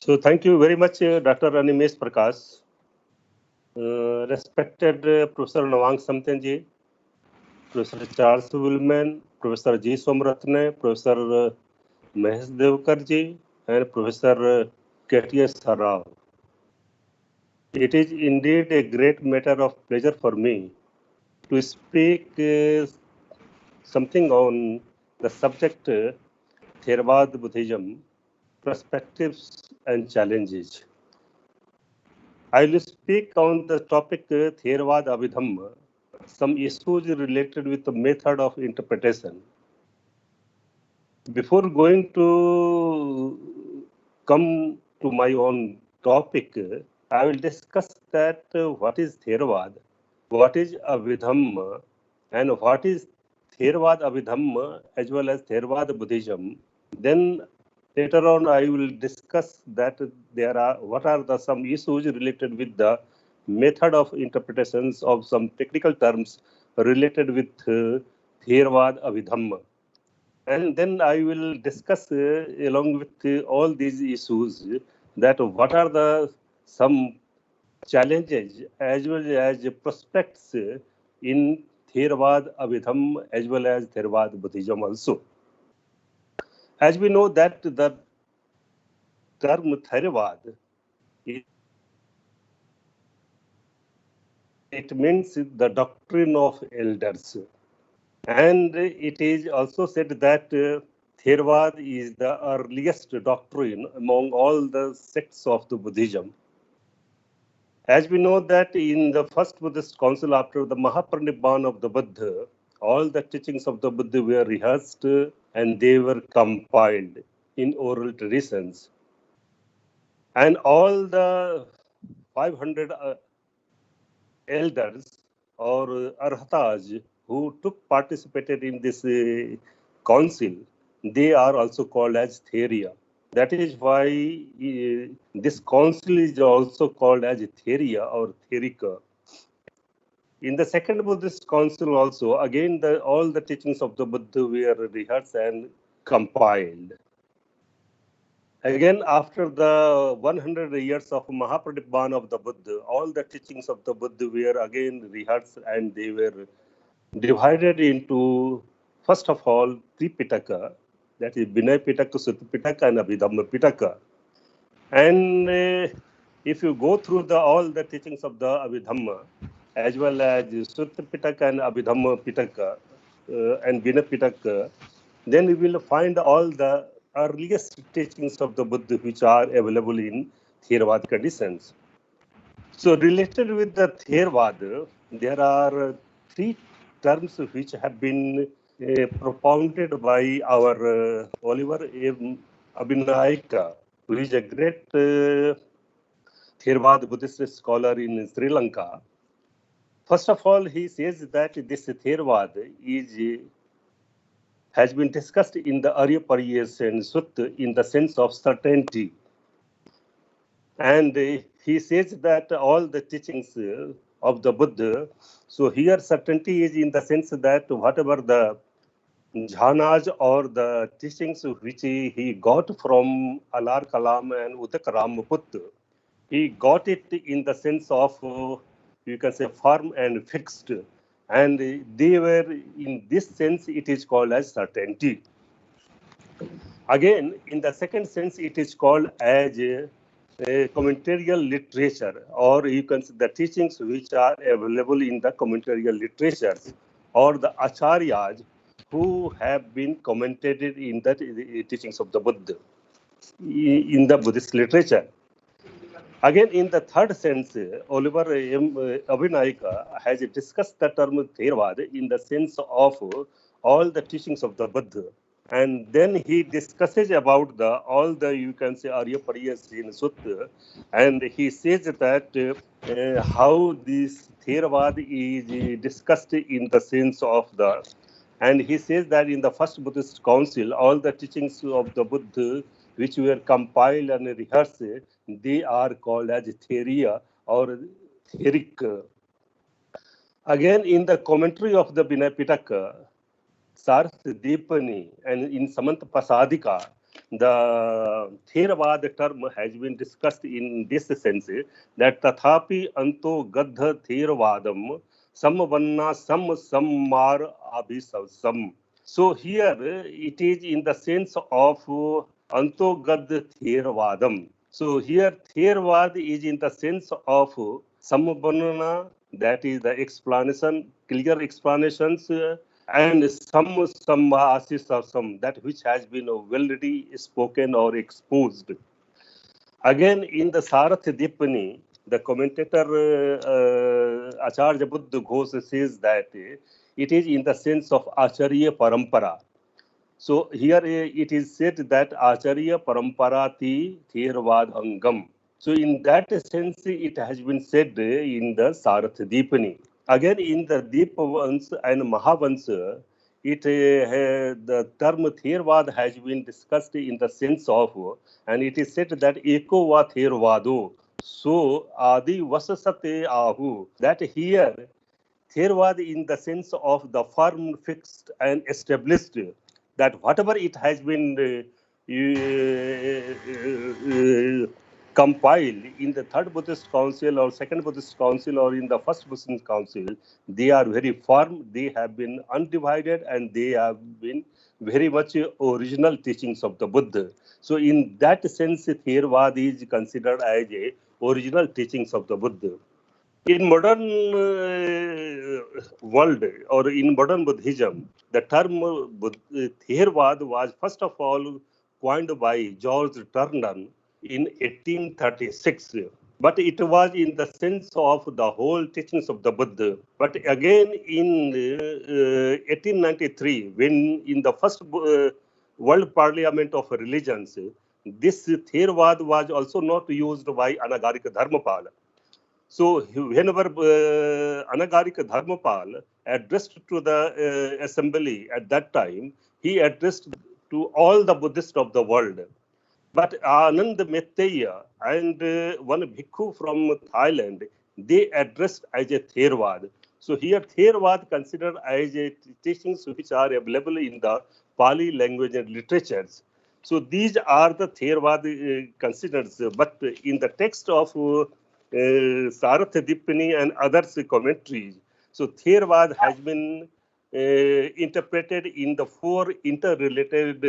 So thank you very much, Dr. Animesh Prakash. Respected Professor Nawang Samtenji, Professor Charles Willman, Professor G. Somratne, Professor Mahesh Devkarji, and Professor K.T.S. Rao. It is indeed a great matter of pleasure for me to speak something on the subject Theravada Buddhism, perspectives and challenges. I will speak on the topic Theravada Abhidhamma, some issues related with the method of interpretation. Before going to come to my own topic, I will discuss that what is Theravada, what is Abhidhamma, and what is Theravada Abhidhamma as well as Theravada Buddhism. Then later on, I will discuss that there are what are the some issues related with the method of interpretations of some technical terms related with Theravada Abhidhamma. And then I will discuss along with all these issues that what are the some challenges as well as prospects in Theravada Abhidham as well as Theravada Buddhism also. As we know that the term Theravada, it means the doctrine of elders. And it is also said that Theravada is the earliest doctrine among all the sects of the Buddhism. As we know that in the first Buddhist council after the Mahaparinibbana of the Buddha, all the teachings of the Buddha were rehearsed and they were compiled in oral traditions. And all the 500 elders or arhatas who took participated in this council, they are also called as Theria. That is why this council is also called as Theria or Therika. In the second Buddhist council also, again, all the teachings of the Buddha were rehearsed and compiled. Again, after the 100 years of Mahaparinibbana of the Buddha, all the teachings of the Buddha were again rehearsed and they were divided into, first of all, three Pitaka, that is Vinaya Pitaka, Sutta Pitaka, and Abhidhamma Pitaka. And if you go through all the teachings of the Abhidhamma, as well as Sutta Pitaka and Abhidhamma Pitaka and Vinaya Pitaka, then we will find all the earliest teachings of the Buddha which are available in Theravada conditions. So related with the Theravada, there are three terms which have been propounded by our Oliver M. Abhinayaka, who is a great Theravada Buddhist scholar in Sri Lanka. First of all, he says that this Theravada has been discussed in the Arya Pariyasana Sutta in the sense of certainty. And he says that all the teachings of the Buddha, so here certainty is in the sense that whatever the jhanas or the teachings which he got from Alar Kalam and Udak Ramaput, he got it in the sense of, you can say, firm and fixed. And they were, in this sense, it is called as certainty. Again, in the second sense, it is called as a commentarial literature, or you can say the teachings which are available in the commentarial literatures, or the acharyas who have been commented in the teachings of the Buddha in the Buddhist literature. Again, in the third sense, Oliver M. Abhinayaka has discussed the term Theravada in the sense of all the teachings of the Buddha. And then he discusses about all the, you can say, Arya Pariyasana Sutta, and he says that how this Theravada is discussed in the sense of and he says that in the first Buddhist council, all the teachings of the Buddha which were compiled and rehearsed, they are called as Theria or Therik. Again, in the commentary of the Vinaya Pitaka, Sarth Dipani and in Samanta Pasadika, The Theravada term has been discussed in this sense that Tathapi Anto Gadha Theravadam Samvanna Sammar Abhisavsam. So here it is in the sense of Antogad Theravadam. So here Theravada is in the sense of Samvanna, that is the explanation, clear explanations, and some that which has been already spoken or exposed. Again, in the Sarath Dipani, the commentator Acharya Buddha Ghosh says that it is in the sense of Acharya Parampara. So here it is said that Acharya Paramparati Theravada Angam. So in that sense, it has been said in the Sarath Dipani. Again, in the Deepavans and Mahavans, the term Theravada has been discussed in the sense of, and it is said that Eko va Theravado, so Adi Vasasate Ahu, that here Theravada in the sense of the firm, fixed and established, that whatever it has been compiled in the third Buddhist council or second Buddhist council or in the first Buddhist council, they are very firm, they have been undivided, and they have been very much original teachings of the Buddha. So in that sense, Theravada is considered as a original teachings of the Buddha. In modern world or in modern Buddhism, the term Theravada was first of all coined by George Turner in 1836. But it was in the sense of the whole teachings of the Buddha. But again in 1893, when in the first World Parliament of Religions, this Theravada was also not used by Anagarika Dharmapala. So whenever Anagarika Dharmapal addressed to the assembly at that time, he addressed to all the Buddhists of the world. But Anand Metteya and one bhikkhu from Thailand, they addressed as a Theravada. So here Theravada considered as a teachings which are available in the Pali language and literatures. So these are the Theravada considered. But in the text of Sarath Dipani and others commentaries, so Theravada has been interpreted in the four interrelated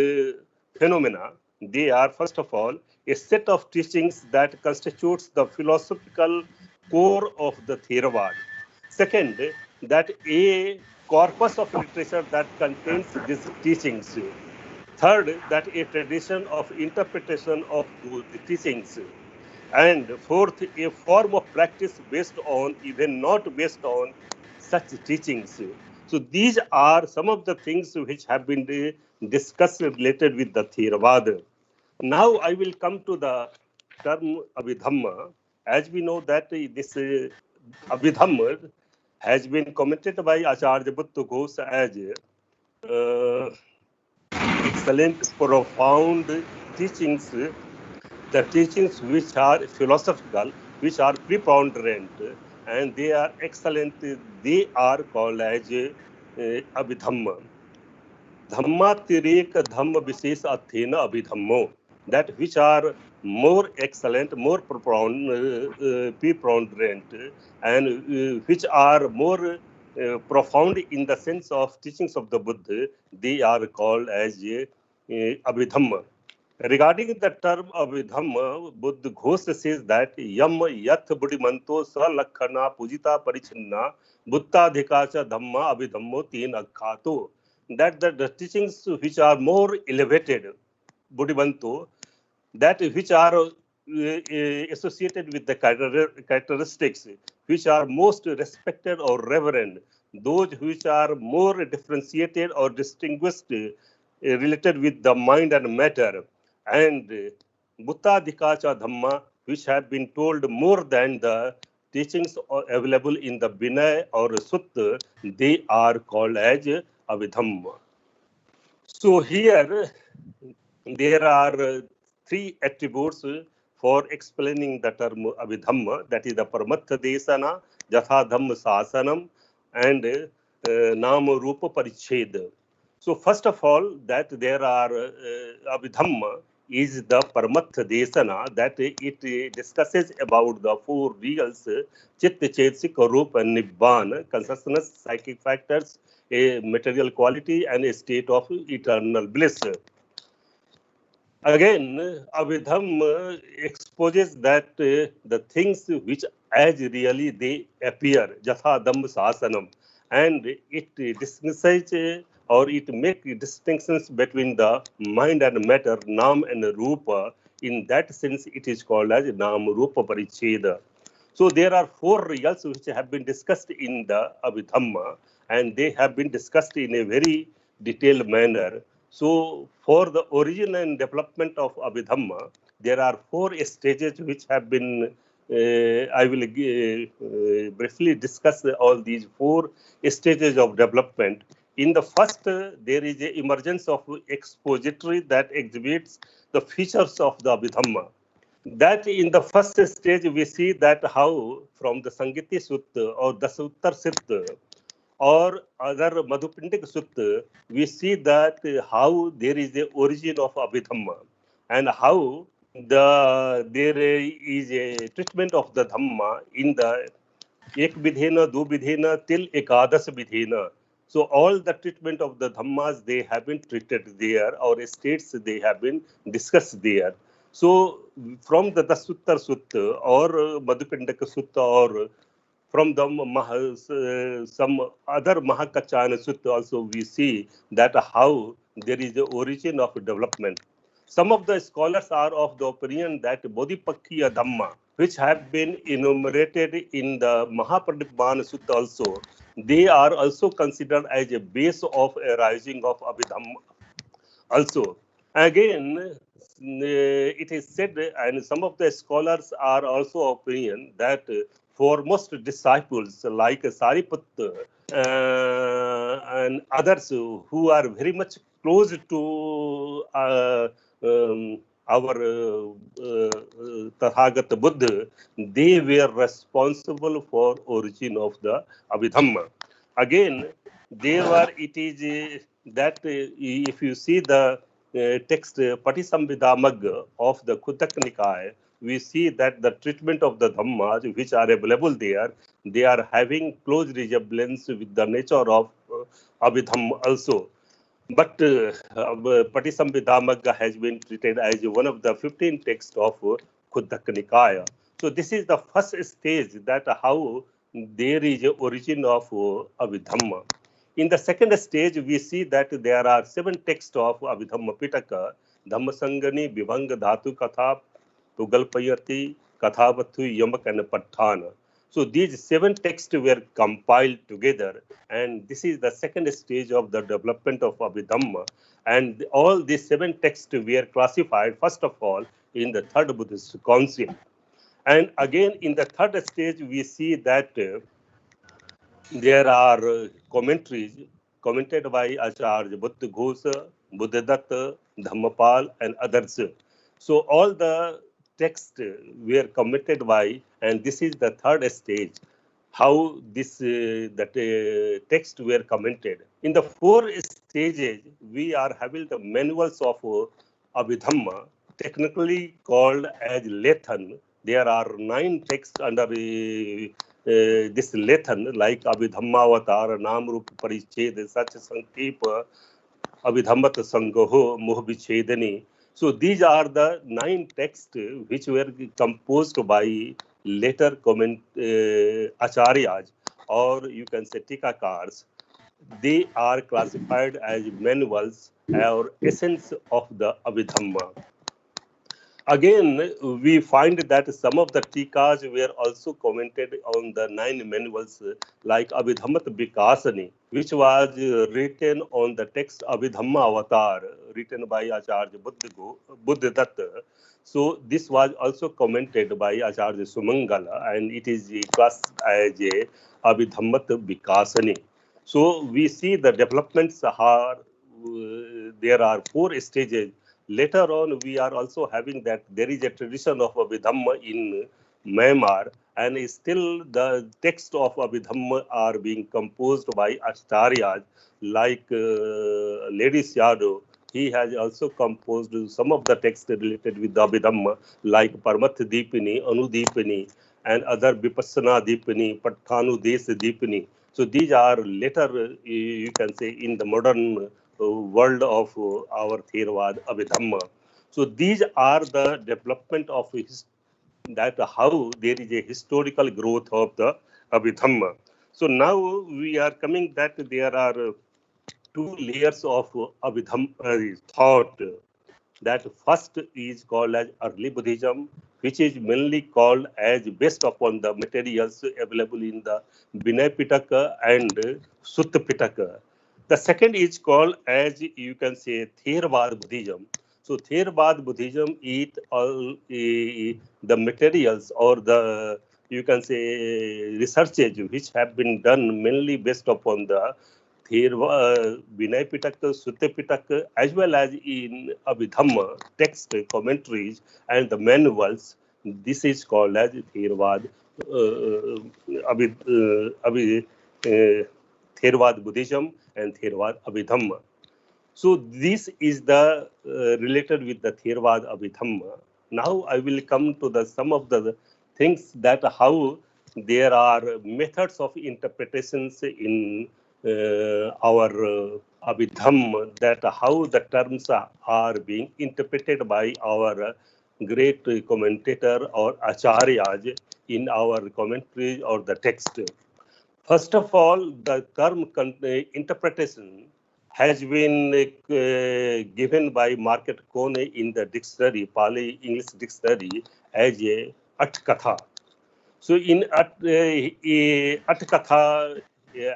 phenomena. They are, first of all, a set of teachings that constitutes the philosophical core of the Theravada. Second, that a corpus of literature that contains these teachings. Third, that a tradition of interpretation of those teachings. And fourth, a form of practice based on, even not based on, such teachings. So these are some of the things which have been discussed related with the Theravada. Now I will come to the term Abhidhamma. As we know that this Abhidhamma has been commented by Acharya Buddha Ghosh as excellent, profound teachings, the teachings which are philosophical, which are preponderant, and they are excellent. They are called as Abhidhamma. Dhamma tirek dhamma vises athena abhidhammo, that which are more excellent, more preponderant, and which are more profound in the sense of teachings of the Buddha, they are called as Abhidhamma. Regarding the term Abhidhamma, Buddha Ghosh says that Yam Yath Buddhimanto Salakhana Pujita Parichinna Buddhadhikacha Dhamma Abhidhammo Teen Akhato. That the teachings which are more elevated, Buddhimanto, that which are associated with the characteristics which are most respected or reverend, those which are more differentiated or distinguished related with the mind and matter, and Buddhadhikacha Dhamma, which have been told more than the teachings available in the Vinaya or Sutta, they are called as Abhidhamma. So here there are three attributes for explaining the term Abhidhamma, that is the Paramatha Desana, Jatha Dhamma Sasanam, and Nama Rupa Paricheda. So first of all, that there are Abhidhamma is the Paramatha Desana, that it discusses about the four reals, Chitta, Chetsik, Rupa, and Nibbana, consciousness, psychic factors, a material quality, and a state of eternal bliss. Again, Abhidham exposes that the things which as really they appear, Jatha Dhamma Sasanam, and it distinguishes or it makes distinctions between the mind and matter, Nam and Rupa. In that sense, it is called as Nam Rupa Paricheda. So there are four reals which have been discussed in the Abhidhamma, and they have been discussed in a very detailed manner. So for the origin and development of Abhidhamma, there are four stages which have been, I will briefly discuss all these four stages of development. In the first, there is a emergence of expository that exhibits the features of the Abhidhamma. That in the first stage we see that how from the Sangiti Sutta or the Suttar Sutta or other Madhupindik Sutta, we see that how there is the origin of Abhidhamma and how there is a treatment of the Dhamma in the Ek Vidhena, Du Vidhena till Ekadas Vidhena. So all the treatment of the Dhammas, they have been treated there, or states they have been discussed there. So from the Suttar Sutta or Madhupindaka Sutta or from the some other Mahakachana Sutta also we see that how there is the origin of development. Some of the scholars are of the opinion that Bodhipakkhya Dhamma, which have been enumerated in the Mahaparinibbana Sutta also, they are also considered as a base of a rising of Abhidhamma also. Again, it is said, and some of the scholars are also of opinion that foremost disciples like Sariputta and others who are very much close to our Tathagata Buddha, they were responsible for origin of the Abhidhamma. Again, it is that if you see the text Patisambhidamagga of the Khudak Nikaya, we see that the treatment of the Dhammas which are available there, they are having close resemblance with the nature of Abhidhamma also. But Patisambhidamagga has been treated as one of the 15 texts of Khudak Nikaya. So this is the first stage that how there is a origin of Abhidhamma. In the second stage, we see that there are 7 texts of Abhidhamma Pitaka, Dhammasangani, Vibhanga Dhatu Katha, Pugalpayati, Kathavathu, Yamak, and Patthana. So these 7 texts were compiled together, and this is the second stage of the development of Abhidhamma. And all these 7 texts were classified, first of all, in the Third Buddhist Council. And again, in the third stage, we see that there are commentaries commented by Acharya Buddha Ghosa, Buddhadatta, Dhammapal, and others. So all the texts were commented by, and this is the third stage, how that text were commented. In the 4 stages, we are having the manuals of Abhidhamma, technically called as Lethan. There are 9 texts under this Lethan, like Abhidhamma Nam Rupa Pariched, Sach Sankepa, Abhidhammat Sangaho, Mohvichedani. So these are the 9 texts which were composed by later acharyas, or you can say tikakars. They are classified as manuals or essence of the Abhidhamma. Again, we find that some of the tikas were also commented on the 9 manuals, like Abhidhammat Vikasani, which was written on the text Abhidhamma Avatar, written by Acharya Buddhadatta. So this was also commented by Acharya Sumangala, and it is classed as a Abhidhammat Vikasani. So we see the developments are, there are 4 stages. Later on, we are also having that there is a tradition of Abhidhamma in Myanmar, and still the text of Abhidhamma are being composed by acharyas like Lady Syado. He has also composed some of the texts related with the Abhidhamma, like Paramath Deepini, Anudipini, and other Vipassana Deepini, Patthanu Des Deepini. So these are later, you can say, in the modern world of our Theravada Abhidhamma. So these are the development of that how there is a historical growth of the Abhidhamma. So now we are coming that there are two layers of Abhidhamma thought. That first is called as early Buddhism, which is mainly called as based upon the materials available in the Vinaya Pitaka and Sutta Pitaka. The second is called as you can say Theravada Buddhism. So Theravada Buddhism is all the materials or the you can say researches which have been done mainly based upon the Vinaya Pitaka, Sutta Pitaka, as well as in Abhidhamma, text, commentaries, and the manuals. This is called as Theravada, Theravada Buddhism and Theravada Abhidhamma. So this is the related with the Theravada Abhidhamma. Now I will come to the some of the things that how there are methods of interpretations in our Abhidhamma, that how the terms are being interpreted by our great commentator or acharyas in our commentary or the text. First of all, the term interpretation has been given by Market Kone in the dictionary, Pali English dictionary, as a Atkatha. So in Atkatha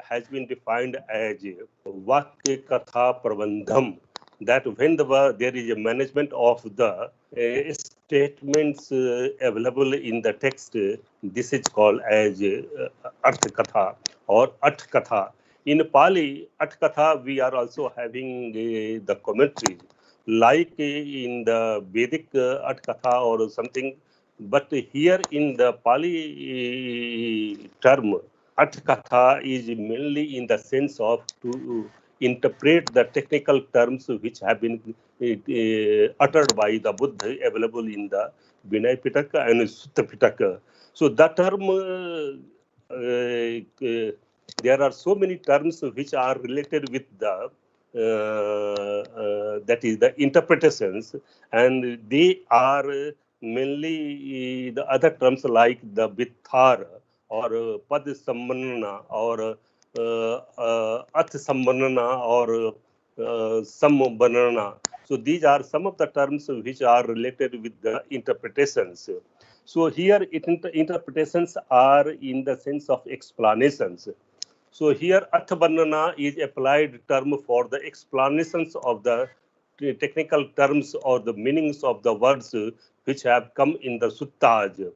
has been defined as Vakya Katha Prabandham, that when there is a management of the statements available in the text, this is called as Arthakatha or Atkatha. In Pali, Atkatha, we are also having the commentary, like in the Vedic Atkatha or something. But here in the Pali term, Atkatha is mainly in the sense of to interpret the technical terms which have been uttered by the Buddha available in the Vinaya Pitaka and Sutta Pitaka. So that term, there are so many terms which are related with the that is the interpretations, and they are mainly the other terms like the Vithar or Pad Sammanana or Ath Sammanana or Sambanana. So these are some of the terms which are related with the interpretations. So here interpretations are in the sense of explanations. So here Artha is applied term for the explanations of the technical terms or the meanings of the words which have come in the suttas.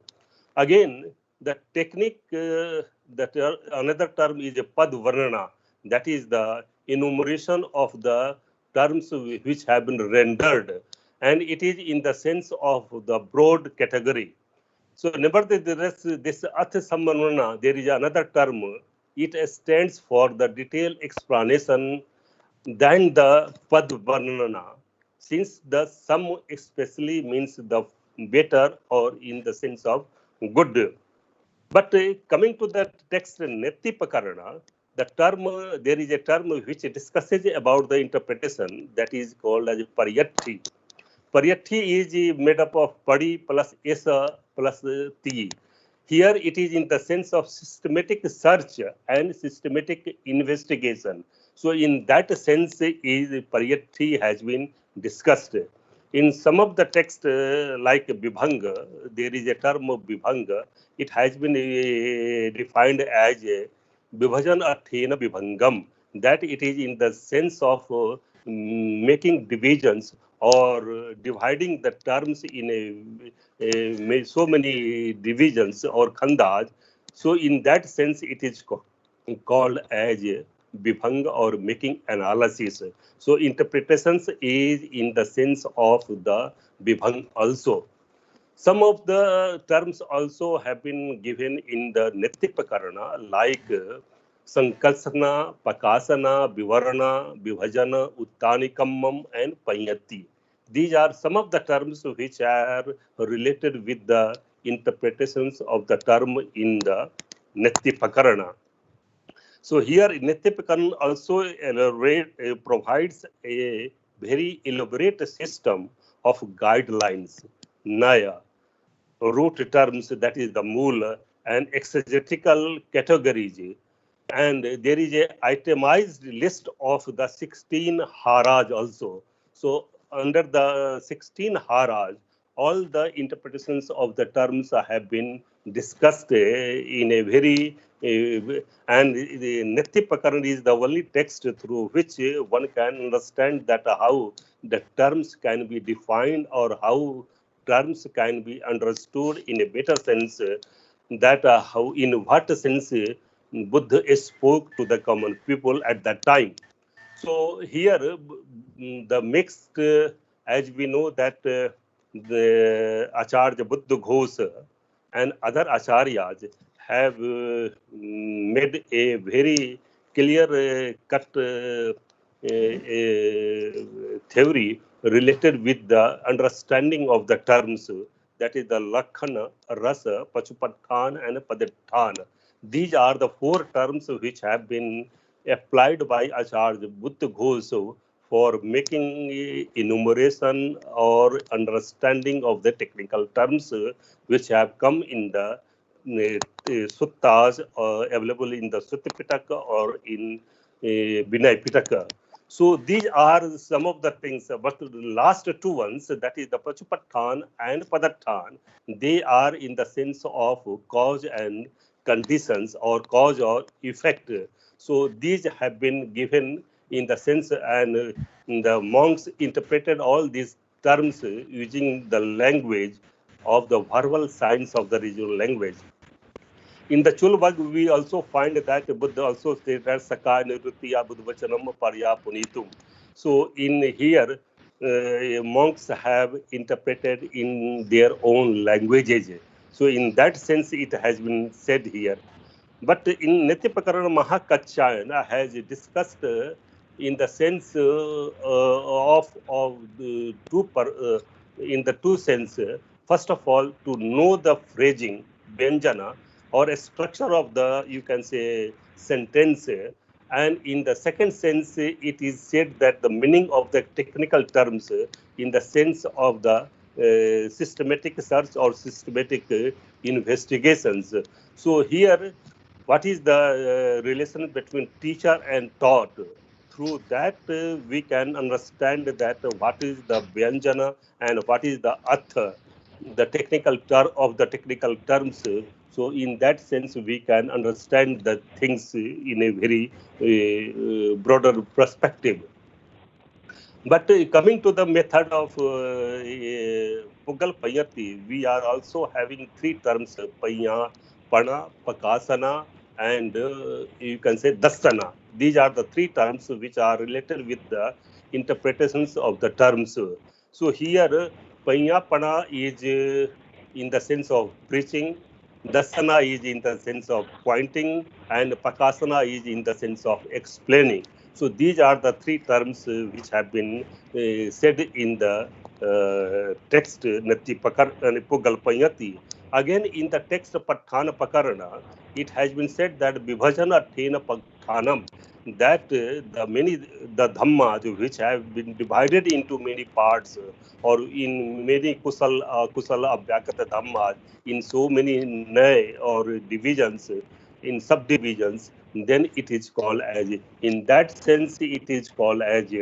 Again, the technique, another term is a Pad Varnana, that is the enumeration of the terms which have been rendered, and it is in the sense of the broad category. So nevertheless, this Artha Sammanana, there is another term. It stands for the detailed explanation than the Pad Varnana, since the sum especially means the better or in the sense of good. But coming to the text Neti Pakarana, the term, there is a term which discusses about the interpretation that is called as Pariyatti. Pariyatti is made up of Padi plus Esa plus Ti. Here it is in the sense of systematic search and systematic investigation. So in that sense, is Pariyatti has been discussed. In some of the text like Vibhanga, there is a term of Vibhanga. It has been defined as Vibhajan Arthena Vibhangam, that it is in the sense of making divisions or dividing the terms in so many divisions or khandas. So in that sense, it is called as Vibhanga or making analysis. So interpretations is in the sense of the Vibhang also. Some of the terms also have been given in the Nityapakarana, like Sankalsana, Pakasana, Vivarana, Vibhajana, Uttanikammam, and Panyati. These are some of the terms which are related with the interpretations of the term in the Nityapakarana. So here Nityapakarana also provides a very elaborate system of guidelines, Naya, root terms, that is the mool, and exegetical categories. And there is a itemized list of the 16 haras also. So under the 16 haras, all the interpretations of the terms have been discussed in a very and the Nityapakarana is the only text through which one can understand that how the terms can be defined or how terms can be understood in a better sense, that how in what sense Buddha spoke to the common people at that time. So here the mixed, as we know that the Acharya Buddha Ghosh and other acharyas have made a very clear cut theory related with the understanding of the terms, that is the Lakhana, Rasa, Pachupatthana, and Padatthana. These are the four terms which have been applied by Acharya Buddha Ghosh for making enumeration or understanding of the technical terms which have come in the suttas available in the Sutta Pitaka or in Vinay Pitaka. So these are some of the things, but the last two ones, that is the Pachupatthana and Padatthana, they are in the sense of cause and conditions or cause or effect. So these have been given in the sense, and the monks interpreted all these terms using the language of the verbal signs of the regional language. In the Chulvag, we also find that Buddha also said that Saka Nirutiya Buddhavachanam Parya Punitum. So in here, monks have interpreted in their own languages. So in that sense, it has been said here. But in Nityapakarana, Mahakachayana has discussed in the sense of the in the two sense. First of all, to know the phrasing, Vyanjana, or a structure of the, you can say, sentence. And in the second sense, it is said that the meaning of the technical terms in the sense of the systematic search or systematic investigations. So here, what is the relation between teacher and taught? Through that, we can understand that what is the Vyanjana and what is the Artha, the technical term of the technical terms. So in that sense, we can understand the things in a very broader perspective. But coming to the method of Pugal Payati, we are also having three terms, Paya, Pana, Pakasana, and you can say Dasana. These are the three terms which are related with the interpretations of the terms. So here, Paya, Pana is in the sense of preaching, Dasana is in the sense of pointing, and Pakasana is in the sense of explaining. So these are the three terms which have been said in the text Nati Pugal Panyati. Again, in the text Patthana Pakarana, it has been said that Vibhajana Thena Pathanam, that the Dhammas which have been divided into many parts or in many Kusala Abhyakata Dhammas, in so many Nay or divisions, in subdivisions, then it is called as, in that sense, it is called as.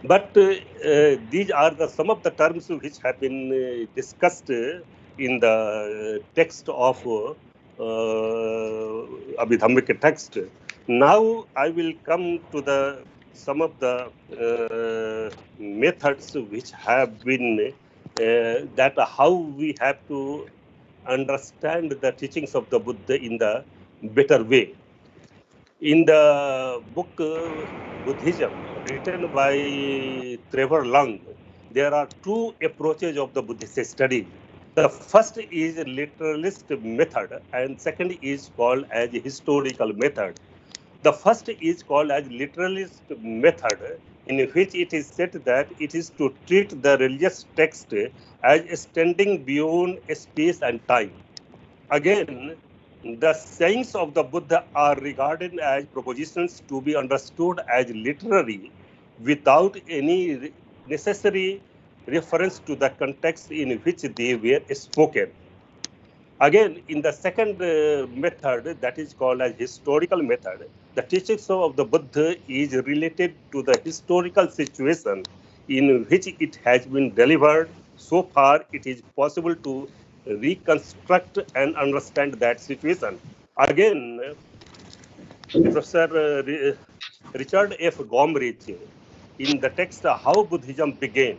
But these are the some of the terms which have been discussed in the text of Abhidhammic text. Now I will come to the some of the methods which have been that how we have to understand the teachings of the Buddha in the better way. In the book Buddhism, written by Trevor Lung, there are two approaches of the Buddhist study. The first is literalist method, and second is called as historical method. The first is called as literalist method, in which it is said that it is to treat the religious text as extending beyond space and time. Again, the sayings of the Buddha are regarded as propositions to be understood as literary without any necessary reference to the context in which they were spoken. Again, in the second method, that is called as historical method, the teachings of the Buddha is related to the historical situation in which it has been delivered. So far, it is possible to reconstruct and understand that situation. Again, Professor Richard F. Gomrich, in the text How Buddhism Began,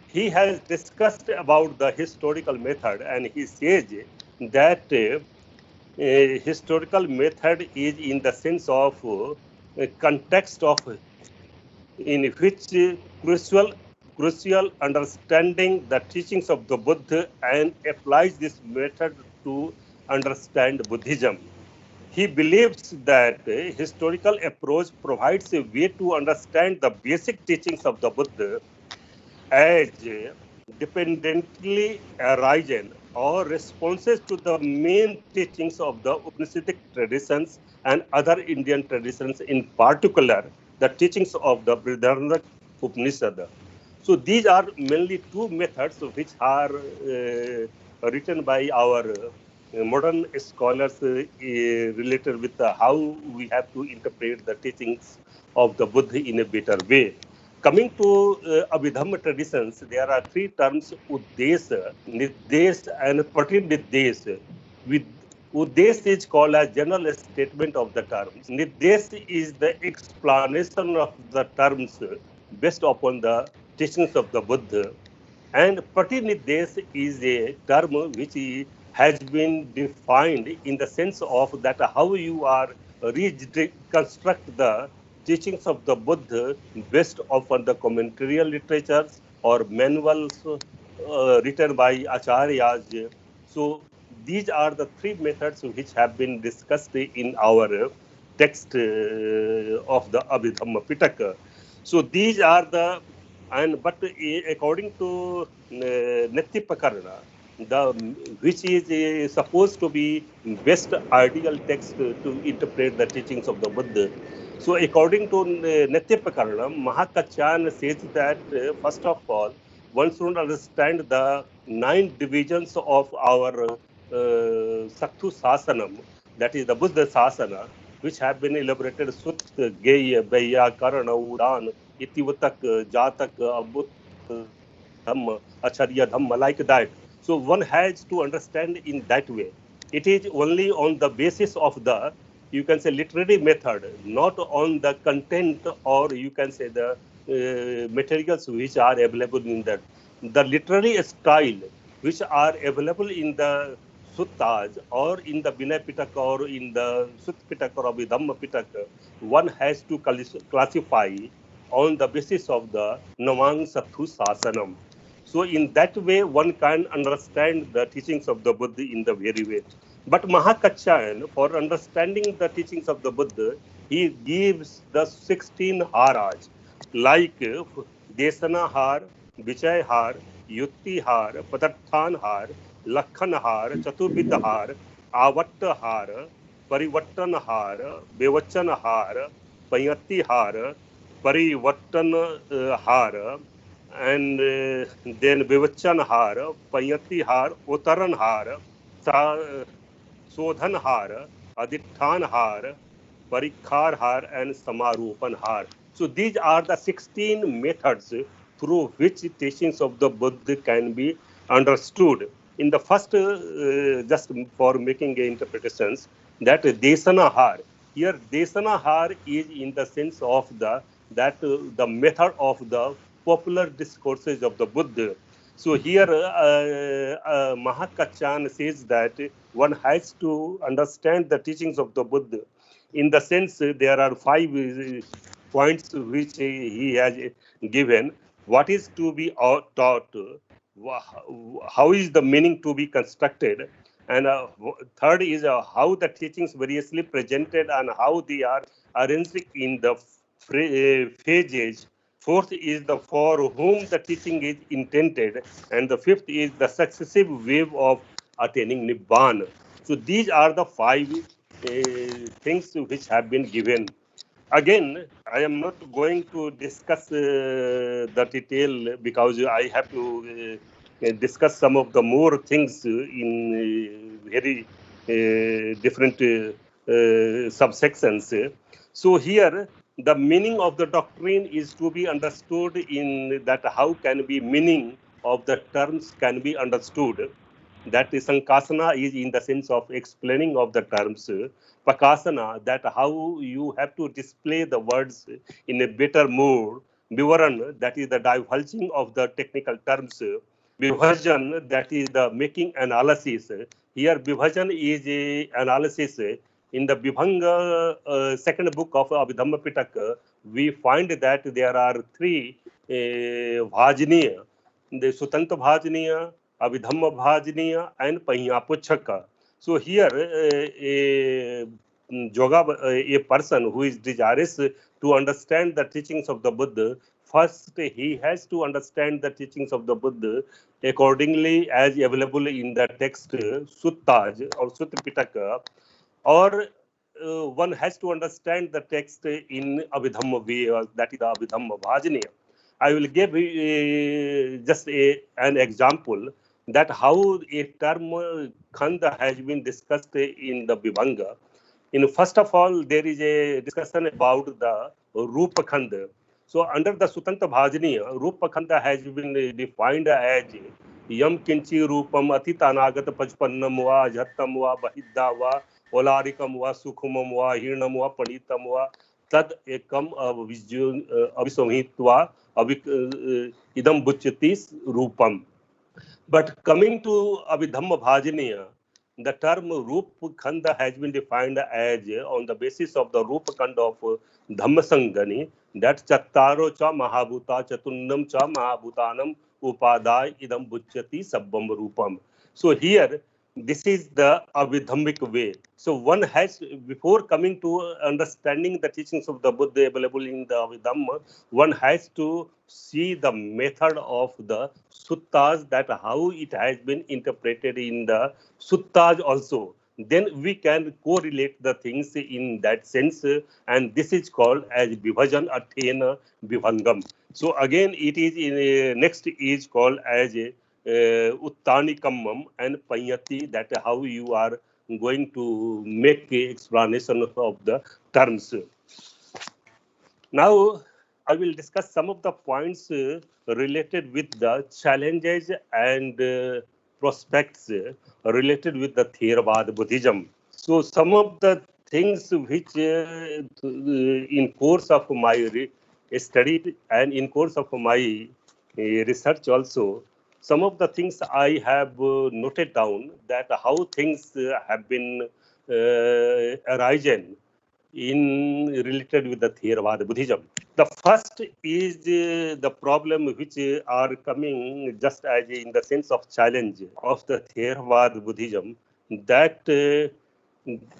he has discussed about the historical method, and he says that historical method is in the sense of context of in which crucial understanding the teachings of the Buddha and applies this method to understand Buddhism. He believes that historical approach provides a way to understand the basic teachings of the Buddha as dependently arisen or responses to the main teachings of the Upanishadic traditions and other Indian traditions, in particular the teachings of the Brihadaranyaka Upanishad. So these are mainly two methods which are written by our modern scholars related with how we have to interpret the teachings of the Buddha in a better way. Coming to Abhidhamma traditions, there are three terms: Uddesha, Niddesh, and Pratiniddesh. With Uddesha is called a general statement of the terms. Niddesh is the explanation of the terms based upon the teachings of the Buddha. And Pratiniddesh is a term which has been defined in the sense of that how you are reconstruct the teachings of the Buddha based upon the commentarial literatures or manuals written by acharyas. So these are the three methods which have been discussed in our text of the Abhidhamma Pitaka. So these are the but according to Nitya the which is supposed to be best ideal text to interpret the teachings of the Buddha. So according to Nitya Mahakachan says that first of all, one should understand the 9 divisions of our Sakthu Sasanam, that is the Buddha Sasana, which have been elaborated Sut, Geya, Beya, Karana, Udan, Itivatak, Jatak, Abut, Dhamma, Acharya Dhamma, like that. So one has to understand in that way. It is only on the basis of the, you can say, literary method, not on the content or you can say the materials which are available in that. The literary style which are available in the suttas or in the Vinay Pitaka or in the Sut Pitaka or Abhidhamma Pitaka, one has to classify on the basis of the Namang Satthu Sasanam. So in that way, one can understand the teachings of the Buddha in the very way. But Mahakacchan, for understanding the teachings of the Buddha, he gives the 16 haras, like Desana har, Vichai har, Yutti har, Padarthan har, Lakhan har, Chatubid har, Avatta har, Parivattan har, Bevachan har, Payati har, Parivattan har, and then Vivachan har, Payati har, Uttaran har, Sodhan har, Adithan har, Parikhar har, and Samarupan har. So these are the 16 methods through which teachings of the Buddha can be understood. In the first, just for making interpretations, that Desana har. Here, Desana har is in the sense of the method of the popular discourses of the Buddha. So here, Mahakachan says that one has to understand the teachings of the Buddha. In the sense, there are 5 points which he has given. what is to be taught, how is the meaning to be constructed, and third is how the teachings variously presented and how they are arranged in the phases. Fourth is the for whom the teaching is intended, and the fifth is the successive wave of attaining Nibbana. So these are the five things which have been given. Again, I am not going to discuss the detail because I have to discuss some of the more things in very different subsections. So here, the meaning of the doctrine is to be understood in that how can be meaning of the terms can be understood. That is Sankasana is in the sense of explaining of the terms. Pakasana, that how you have to display the words in a better mood. Vivaran, that is the divulging of the technical terms. Vibhajan, that is the making analysis. Here, Vibhajan is a analysis. In the Vibhanga second book of Abhidhamma Pitaka, we find that there are three Bhajaniya, the Sutanta Bhajaniya, Abhidhamma Bhajaniya, and Pahiyapuchaka. So here, a person who is desirous to understand the teachings of the Buddha, first he has to understand the teachings of the Buddha accordingly as available in the text Suttas or Sutta Pitaka, or one has to understand the text in Abhidhamma way, that is the Abhidhamma Bhajaniya. I will give just an example that how a term Khanda has been discussed in the Vibhanga. First of all, there is a discussion about the Rupa Khanda. So under the Sutanta Bhajaniya, Rupa Khanda has been defined as Yam Kinchi Rupam Atitanagat Pajpannam Va Jhattam Va Bahidda Va Olarikam Va Sukhumam Va Hirnam Va Panitam Va Tad Ekam Avisomhitva Idam Buchyatis Rupam. But coming to Abhidhamma Bhajaniya, the term Rup Khanda has been defined as on the basis of the Rupa Khanda of Dhammasangani, that Chattaro cha Mahabhuta Chatunnam cha Mahabhutanam Upadai idam Buchyati Sabbam Rupam. So here, this is the Abhidhammic way. So one has, before coming to understanding the teachings of the Buddha available in the Abhidhamma, one has to see the method of the suttas, that how it has been interpreted in the suttas also. Then we can correlate the things in that sense, and this is called as Vibhajan Athena Vibhangam. So again, it is in next is called as Uttanikamam and Panyati, that how you are going to make a explanation of the terms. Now, I will discuss some of the points related with the challenges and prospects related with the Theravada Buddhism. So, some of the things which in course of my study and in course of my research also, some of the things I have noted down, that how things have been arisen in related with the Theravada Buddhism. The first is the problem which are coming just as in the sense of challenge of the Theravada Buddhism, that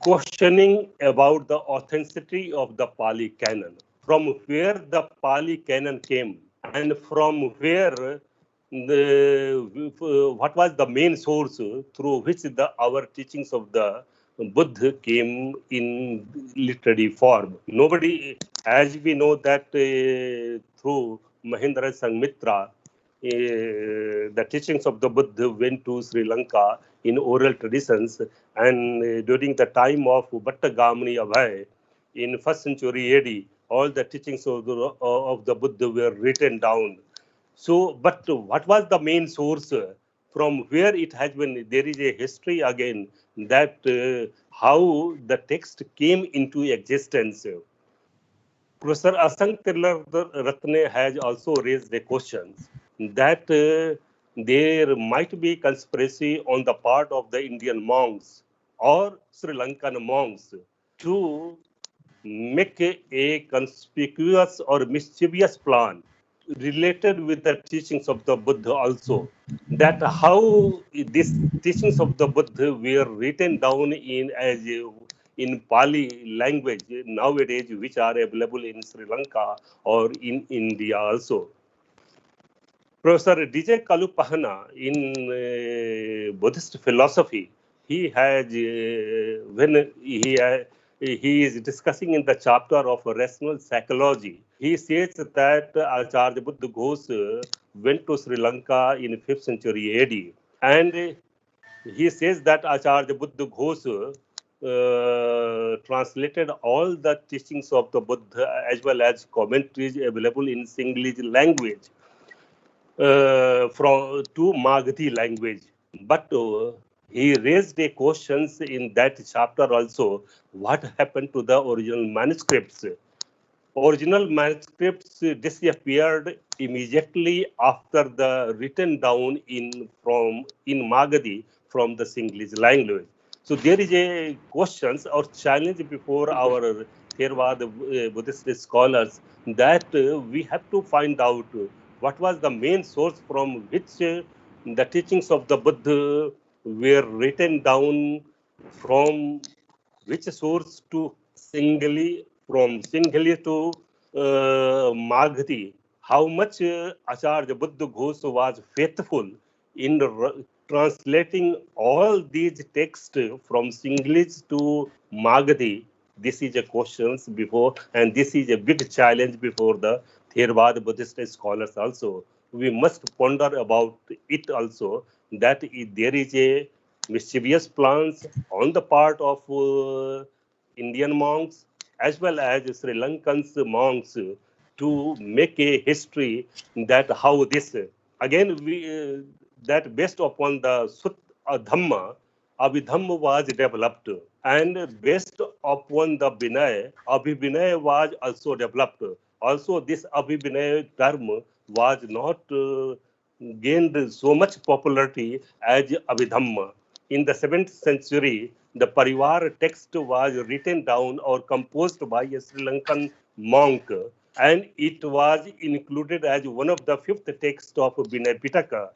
questioning about the authenticity of the Pali Canon, from where the Pali Canon came, and from where what was the main source through which our teachings of the Buddha came in literary form. Nobody, as we know that through Mahendra Sangmitra, the teachings of the Buddha went to Sri Lanka in oral traditions, and during the time of Bhattagamani Abhay in 1st century AD, all the teachings of the Buddha were written down. So, but what was the main source from where it has been? There is a history again that how the text came into existence. Professor Asank Ratne has also raised a question that there might be conspiracy on the part of the Indian monks or Sri Lankan monks to make a conspicuous or mischievous plan related with the teachings of the Buddha also, that how these teachings of the Buddha were written down in as in Pali language nowadays, which are available in Sri Lanka or in India also. Professor DJ Kalupahana in Buddhist philosophy, he has when he is discussing in the chapter of rational psychology, he says that Acharya Buddha Ghosh went to Sri Lanka in 5th century AD, and he says that Acharya Buddha Ghosh translated all the teachings of the Buddha as well as commentaries available in Sinhalese language from to Magadhi language. But he raised a questions in that chapter also. What happened to the original manuscripts? Original manuscripts disappeared immediately after the written down in Magadhi from the Sinhalese language. So there is a questions or challenge before our Theravada Buddhist scholars that we have to find out what was the main source from which the teachings of the Buddha were written down, from which source to Singhali, from Singhali to Magadhi. How much Acharya Buddha Ghosh was faithful in translating all these texts from Sinhalese to Magadhi. This is a question before, and this is a big challenge before the Theravada Buddhist scholars also. We must ponder about it also, that there is a mischievous plans on the part of Indian monks as well as Sri Lankan's monks to make a history that how this again we that based upon the Sutta Dhamma, Abhidhamma was developed, and based upon the Vinay, Abhivinay was also developed. Also, this Abhivinay term was not gained so much popularity as Abhidhamma. In the 7th century, the Parivar text was written down or composed by a Sri Lankan monk, and it was included as one of the fifth texts of Vinay Pitaka.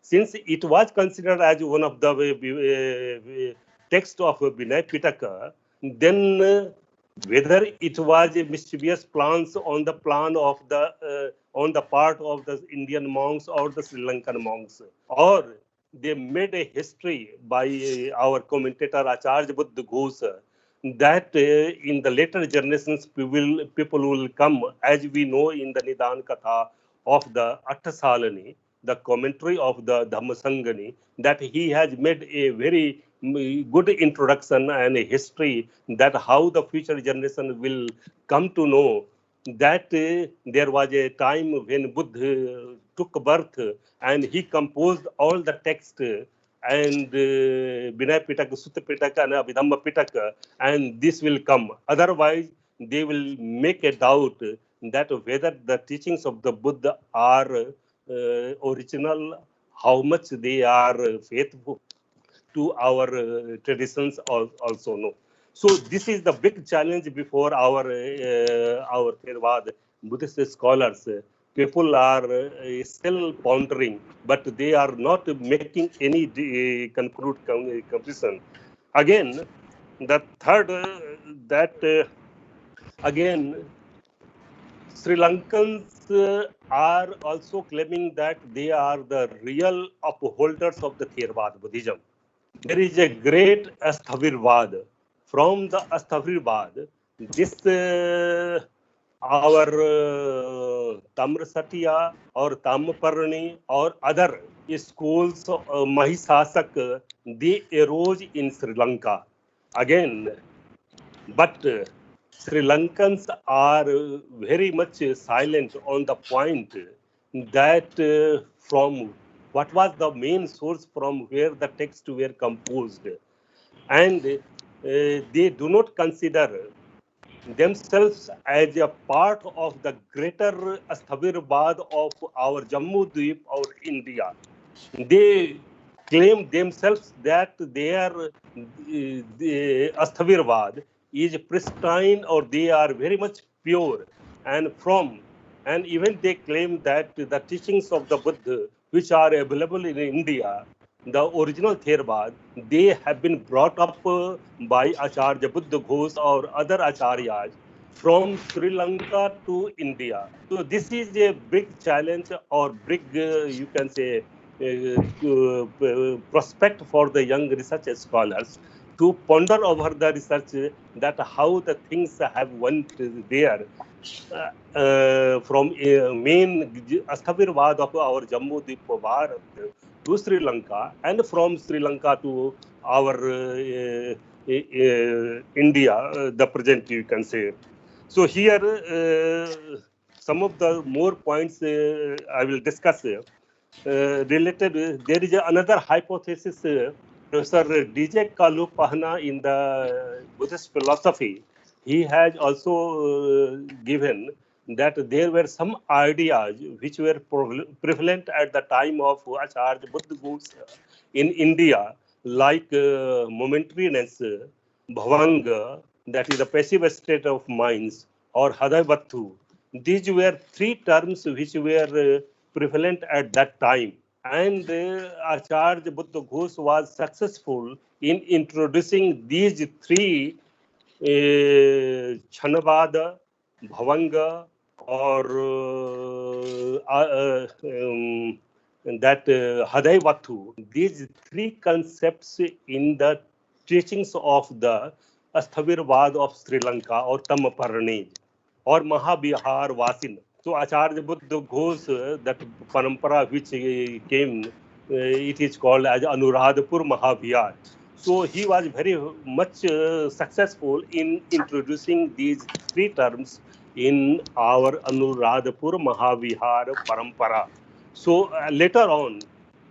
Since it was considered as one of the text of Vinay Pitaka, then whether it was a mischievous plans on the plan of the on the part of the Indian monks or the Sri Lankan monks, or they made a history by our commentator Acharya Buddha Ghosh that in the later generations people will come, as we know in the Nidan Katha of the Attasalani, the commentary of the Dhammasangani, that he has made a very good introduction and a history that how the future generation will come to know that there was a time when Buddha took birth and he composed all the text and Vinay Pitaka, Sutta Pitaka, and Abhidhamma Pitaka, and this will come. Otherwise, they will make a doubt that whether the teachings of the Buddha are original, how much they are faithful to our traditions also no. So this is the big challenge before our Theravada Buddhist scholars. People are still pondering, but they are not making any conclusion. Again, the third that again Sri Lankans are also claiming that they are the real upholders of the Theravada Buddhism. There is a great Asthavirvad. From the Asthavirvad, this our Tamra Satya or Tamparani or other schools, Mahisasak, they arose in Sri Lanka. Again, but Sri Lankans are very much silent on the point that from what was the main source from where the texts were composed, and they do not consider themselves as a part of the greater Asthavirvad of our Jammu Dweep or India. They claim themselves that their Asthavirvad is pristine or they are very much pure and from And even they claim that the teachings of the Buddha, which are available in India, the original Theravada, they have been brought up by Acharya Buddha Ghosh or other acharyas from Sri Lanka to India. So this is a big challenge or big, you can say, prospect for the young research scholars to ponder over the research that how the things have went there from main Asthavirvad of our Jammu Dweep Bharat to Sri Lanka and from Sri Lanka to our India, the present you can say. So here some of the more points I will discuss related. There is another hypothesis. Professor D.J. Kalupahana in the Buddhist philosophy, he has also given that there were some ideas which were prevalent at the time of Acharya Buddha Ghosh in India, like momentariness, bhavanga, that is the passive state of minds, or hadavattu. These were three terms which were prevalent at that time. And Acharya Buddha Ghosh was successful in introducing these three Chanavada, Bhavanga, or that Hadaivattu. These three concepts in the teachings of the Asthavirvad of Sri Lanka or Tamaparani or Mahabihar Vasin. So Acharya Buddha Ghosh, that parampara which came, it is called as Anuradhapur Mahavihar. So he was very much successful in introducing these three terms in our Anuradhapur Mahavihar parampara. So later on,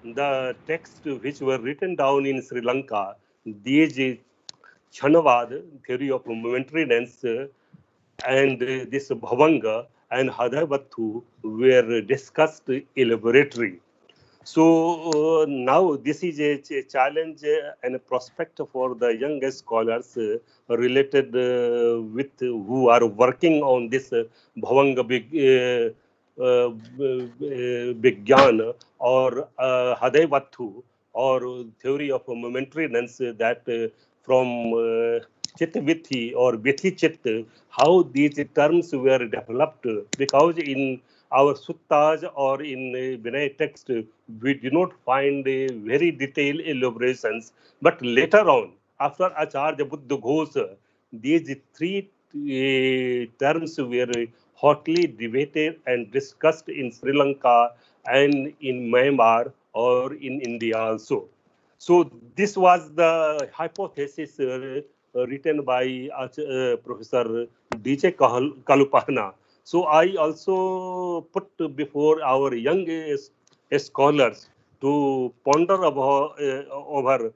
the texts which were written down in Sri Lanka, these Chanavad, theory of momentariness, and this Bhavanga and Hadavattu were discussed elaborately. So now this is a challenge and a prospect for the young scholars related with who are working on this Bhavanga Vigyan or Hadavattu or theory of momentariness that from Chitvithi or Vithi Chit, how these terms were developed, because in our suttas or in Vinay text, we do not find a very detailed elaborations. But later on, after Acharya Buddha Ghosh, these three terms were hotly debated and discussed in Sri Lanka and in Myanmar or in India also. So this was the hypothesis written by Professor D.J. Kalupahana. So I also put before our young scholars to ponder over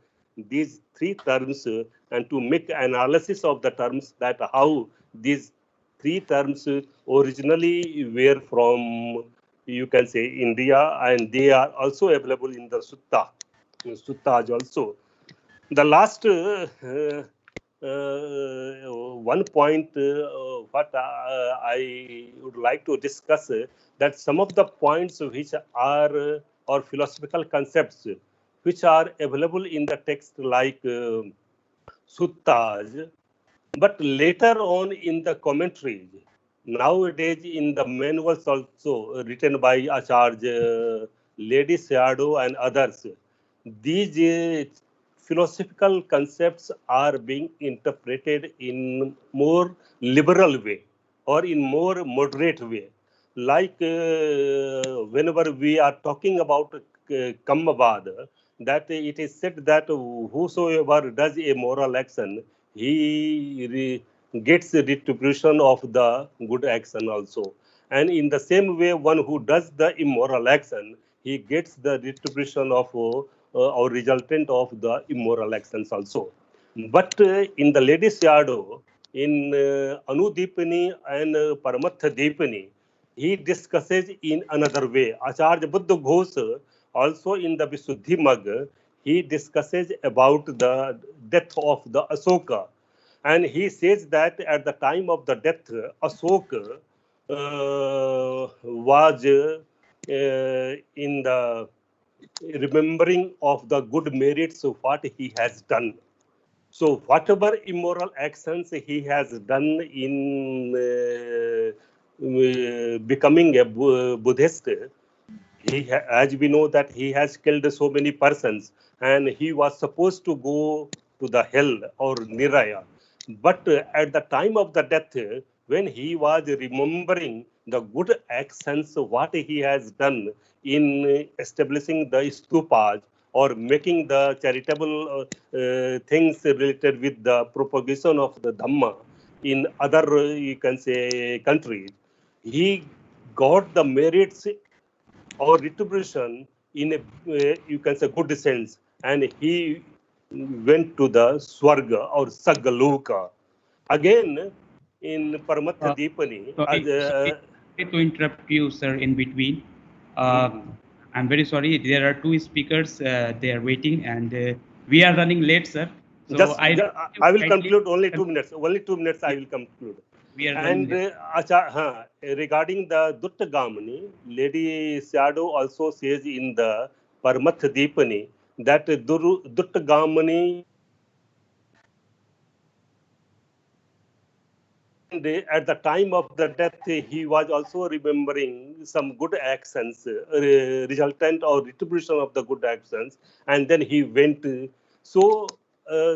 these three terms and to make analysis of the terms, that how these three terms originally were from, you can say, India, and they are also available in the Suttas also. The last one point what I would like to discuss, that some of the points which are or philosophical concepts which are available in the text like suttas, but later on in the commentaries, nowadays in the manuals also written by Acharya Lady Sayadaw and others, these philosophical concepts are being interpreted in more liberal way or in more moderate way. Like whenever we are talking about Kammavad, that it is said that whosoever does a moral action, he gets the retribution of the good action also. And in the same way, one who does the immoral action, he gets the retribution of or resultant of the immoral actions also. But in the Lady Sayadaw, in Anudipani and Paramatha Dipani, he discusses in another way. Acharya Buddha Ghosh also in the Visuddhi Magga, he discusses about the death of the Asoka. And he says that at the time of the death, Asoka, was in the remembering of the good merits of what he has done. So whatever immoral actions he has done in becoming a Buddhist, as we know that he has killed so many persons, and he was supposed to go to the hell or Niraya. But at the time of the death, when he was remembering the good actions, what he has done in establishing the stupas or making the charitable things related with the propagation of the Dhamma in other, you can say, countries, he got the merits or retribution in a, you can say, good sense, and he went to the Swarga or Sagaloka. Again, in Paramatha Dipani, Sorry to interrupt you, sir, in between. I'm very sorry. There are two speakers. They are waiting, and we are running late, sir. So I will conclude only 2 minutes. Only 2 minutes I will conclude. We are running And late. regarding the Duttagamani, Lady Sayadaw also says in the Paramath Dipani that Duttagamani, and at the time of the death, he was also remembering some good actions, resultant or retribution of the good actions, and then he went. So,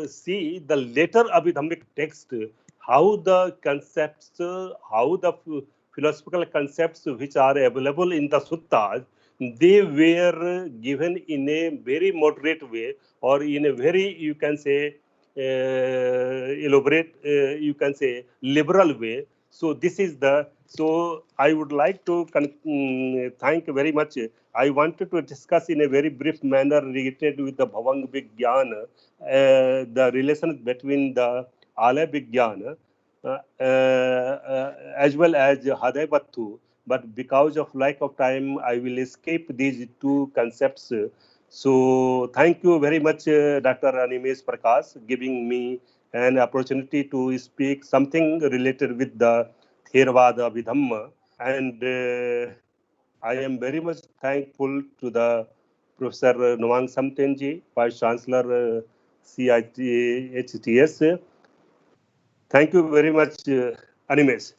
see the later Abhidhammic text, how the concepts, how the philosophical concepts which are available in the suttas, they were given in a very moderate way, or in a very, you can say, elaborate, you can say, liberal way. So this is the, so I would like to thank very much. I wanted to discuss in a very brief manner related with the Bhavang Vigyan, the relation between the Alaya Vigyan as well as Haday Battu. But because of lack of time, I will escape these two concepts. So thank you very much, Dr. Animesh Prakash, giving me an opportunity to speak something related with the Theravada Vidhamma. And I am very much thankful to the Professor Nomang Samtenji, Vice Chancellor CIHTS. Thank you very much, Animesh.